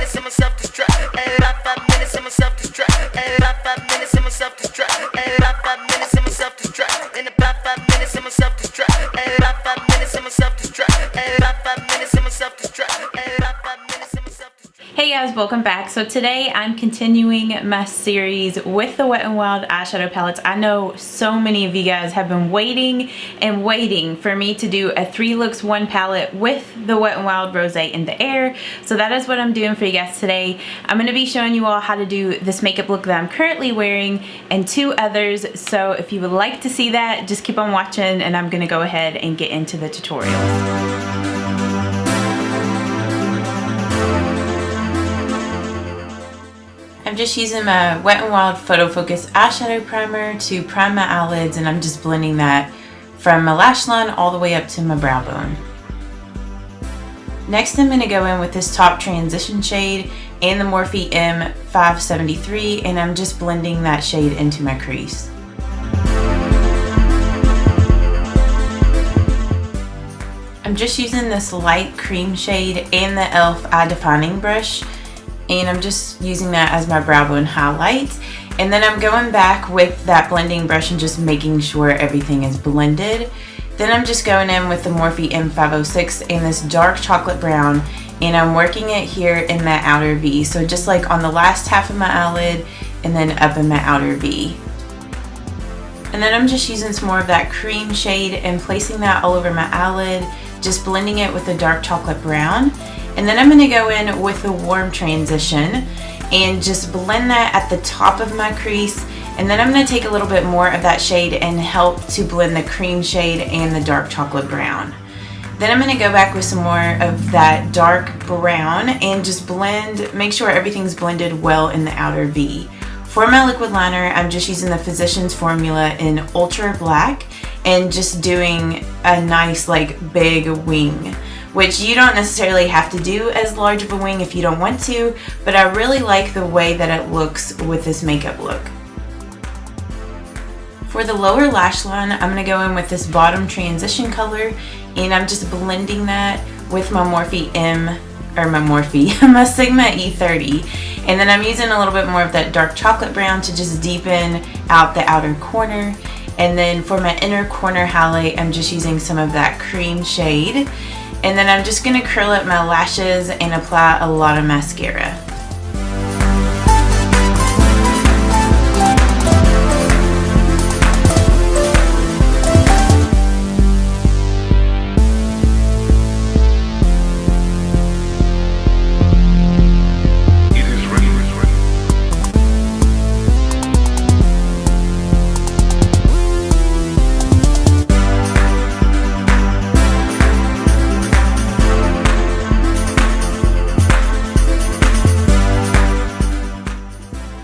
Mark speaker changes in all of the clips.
Speaker 1: minutes, I'ma self-destruct. Ay, about 5 minutes, I'ma self-destruct. Ay, about 5 minutes, I'ma self-destruct. Ay, about 5 minutes, I'ma self-destruct. In about 5 minutes, I'ma self-destruct. Ay, about 5 minutes, I'ma self-destruct. Ay, about 5 minutes, I'ma self-destruct. Ay, about 5 minutes, I'ma self-destruct.
Speaker 2: Hey guys, welcome back. So today I'm continuing my series with the Wet n Wild eyeshadow palettes. I know so many of you guys have been waiting and waiting for me to do a 3 looks 1 palette with the Wet n Wild Rosé in the Air. So that is what I'm doing for you guys today. I'm going to be showing you all how to do this makeup look that I'm currently wearing and 2 others. So if you would like to see that, just keep on watching and I'm going to go ahead and get into the tutorials. I'm just using my Wet n Wild Photo Focus eyeshadow primer to prime my eyelids, and I'm just blending that from my lash line all the way up to my brow bone. Next I'm going to go in with this top transition shade and the Morphe M573, and I'm just blending that shade into my crease. I'm just using this light cream shade and the e.l.f. eye defining brush, and I'm just using that as my brow bone highlight. And then I'm going back with that blending brush and just making sure everything is blended. Then I'm just going in with the Morphe M506 and this dark chocolate brown, and I'm working it here in my outer V. So just like on the last half of my eyelid and then up in my outer V. And then I'm just using some more of that cream shade and placing that all over my eyelid, just blending it with the dark chocolate brown. And then I'm going to go in with the warm transition and just blend that at the top of my crease. And then I'm going to take a little bit more of that shade and help to blend the cream shade and the dark chocolate brown. Then I'm going to go back with some more of that dark brown and just blend, make sure everything's blended well in the outer V. For my liquid liner, I'm just using the Physicians Formula in Ultra Black and just doing a nice like big wing, which you don't necessarily have to do as large of a wing if you don't want to, but I really like the way that it looks with this makeup look. For the lower lash line, I'm going to go in with this bottom transition color, and I'm just blending that with my my Sigma E30. And then I'm using a little bit more of that dark chocolate brown to just deepen out the outer corner. And then for my inner corner highlight, I'm just using some of that cream shade. And then I'm just going to curl up my lashes and apply a lot of mascara.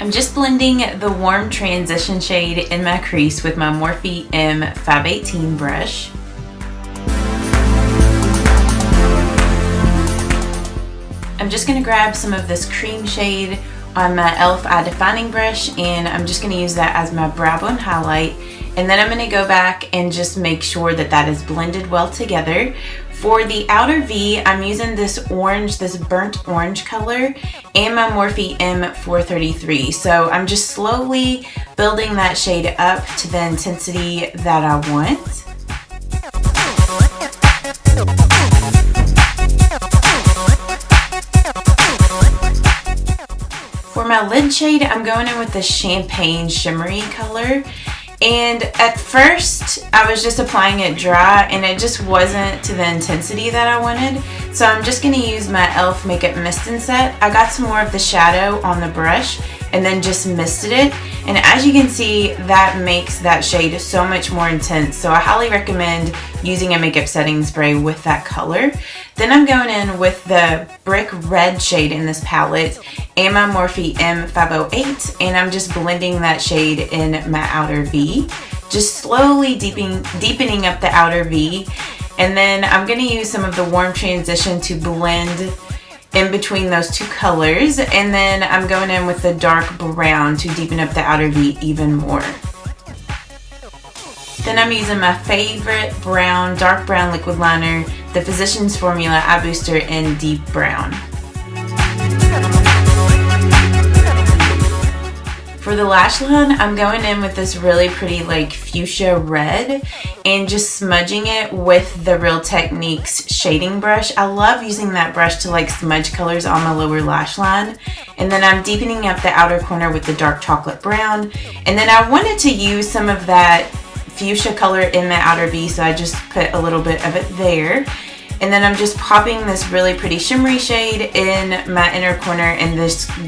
Speaker 2: I'm just blending the warm transition shade in my crease with my Morphe M518 brush. I'm just going to grab some of this cream shade on my e.l.f. eye defining brush, and I'm just going to use that as my brow bone highlight. And then I'm going to go back and just make sure that that is blended well together. For the outer V, I'm using this orange, this burnt orange color, and my Morphe M433. So I'm just slowly building that shade up to the intensity that I want. For my lid shade, I'm going in with the champagne shimmery color. And at first, I was just applying it dry and it just wasn't to the intensity that I wanted. So I'm just going to use my e.l.f. Makeup Mist and Set. I got some more of the shadow on the brush and then just misted it. And as you can see, that makes that shade so much more intense. So I highly recommend using a makeup setting spray with that color. Then I'm going in with the brick red shade in this palette and my Morphe M508, and I'm just blending that shade in my outer V, just slowly deepening up the outer V. And then I'm going to use some of the warm transition to blend in between those two colors, and then I'm going in with the dark brown to deepen up the outer V even more. Then I'm using my favorite brown, dark brown liquid liner, the Physicians Formula Eye Booster in Deep Brown. For the lash line, I'm going in with this really pretty like fuchsia red and just smudging it with the Real Techniques shading brush. I love using that brush to like smudge colors on my lower lash line. And then I'm deepening up the outer corner with the dark chocolate brown. And then I wanted to use some of that fuchsia color in the outer V, so I just put a little bit of it there. And then I'm just popping this really pretty shimmery shade in my inner corner and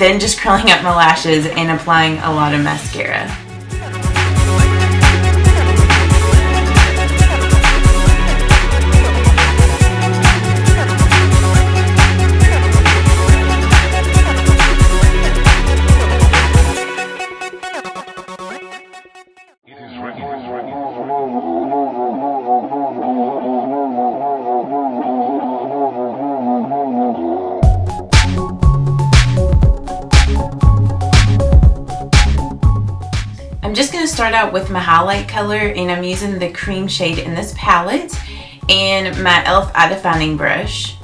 Speaker 2: then just curling up my lashes and applying a lot of mascara. I'm just going to start out with my highlight color, and I'm using the cream shade in this palette and my e.l.f. eye defining brush.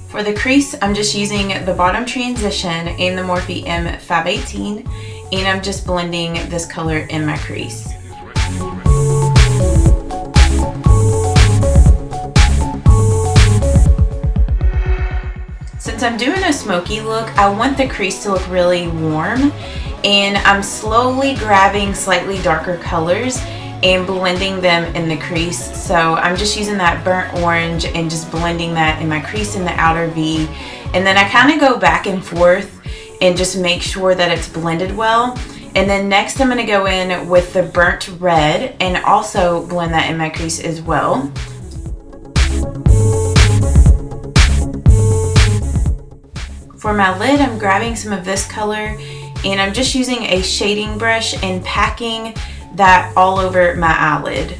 Speaker 2: For the crease, I'm just using the bottom transition and the Morphe M518, and I'm just blending this color in my crease. Since I'm doing a smoky look, I want the crease to look really warm, and I'm slowly grabbing slightly darker colors and blending them in the crease. So I'm just using that burnt orange and just blending that in my crease in the outer V. And then I kind of go back and forth and just make sure that it's blended well. And then next I'm going to go in with the burnt red and also blend that in my crease as well. For my lid, I'm grabbing some of this color and I'm just using a shading brush and packing that all over my eyelid.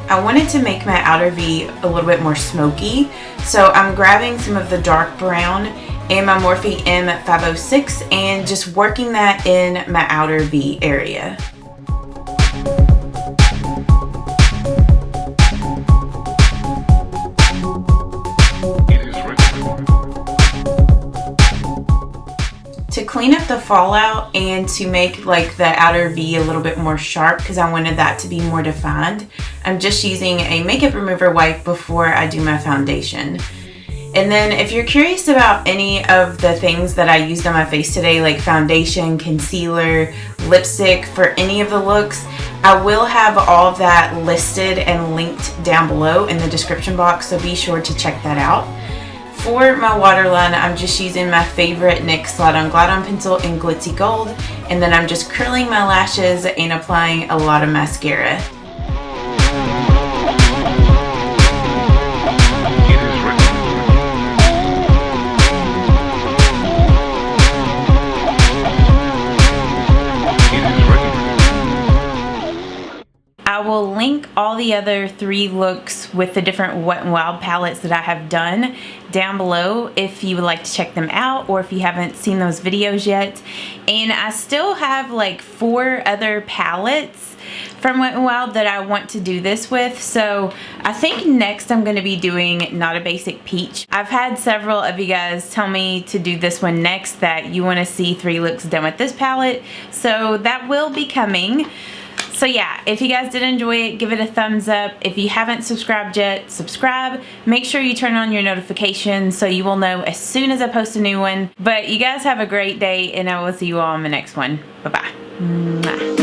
Speaker 2: I wanted to make my outer V a little bit more smoky, so I'm grabbing some of the dark brown and my Morphe M506 and just working that in my outer V area. To clean up the fallout and to make like the outer V a little bit more sharp, because I wanted that to be more defined, I'm just using a makeup remover wipe before I do my foundation. And then if you're curious about any of the things that I used on my face today, like foundation, concealer, lipstick, for any of the looks, I will have all of that listed and linked down below in the description box, so be sure to check that out. For my waterline, I'm just using my favorite NYX Slide On Glide On pencil in Glitzy Gold, and then I'm just curling my lashes and applying a lot of mascara. I will link all the other 3 looks with the different Wet n Wild palettes that I have done down below if you would like to check them out, or if you haven't seen those videos yet. And I still have like 4 other palettes from Wet n Wild that I want to do this with, so I think next I'm going to be doing Not a Basic Peach. I've had several of you guys tell me to do this one next, that you want to see 3 looks done with this palette, so that will be coming. So yeah, if you guys did enjoy it, give it a thumbs up. If you haven't subscribed yet, subscribe. Make sure you turn on your notifications so you will know as soon as I post a new one. But you guys have a great day, and I will see you all in the next one. Bye-bye.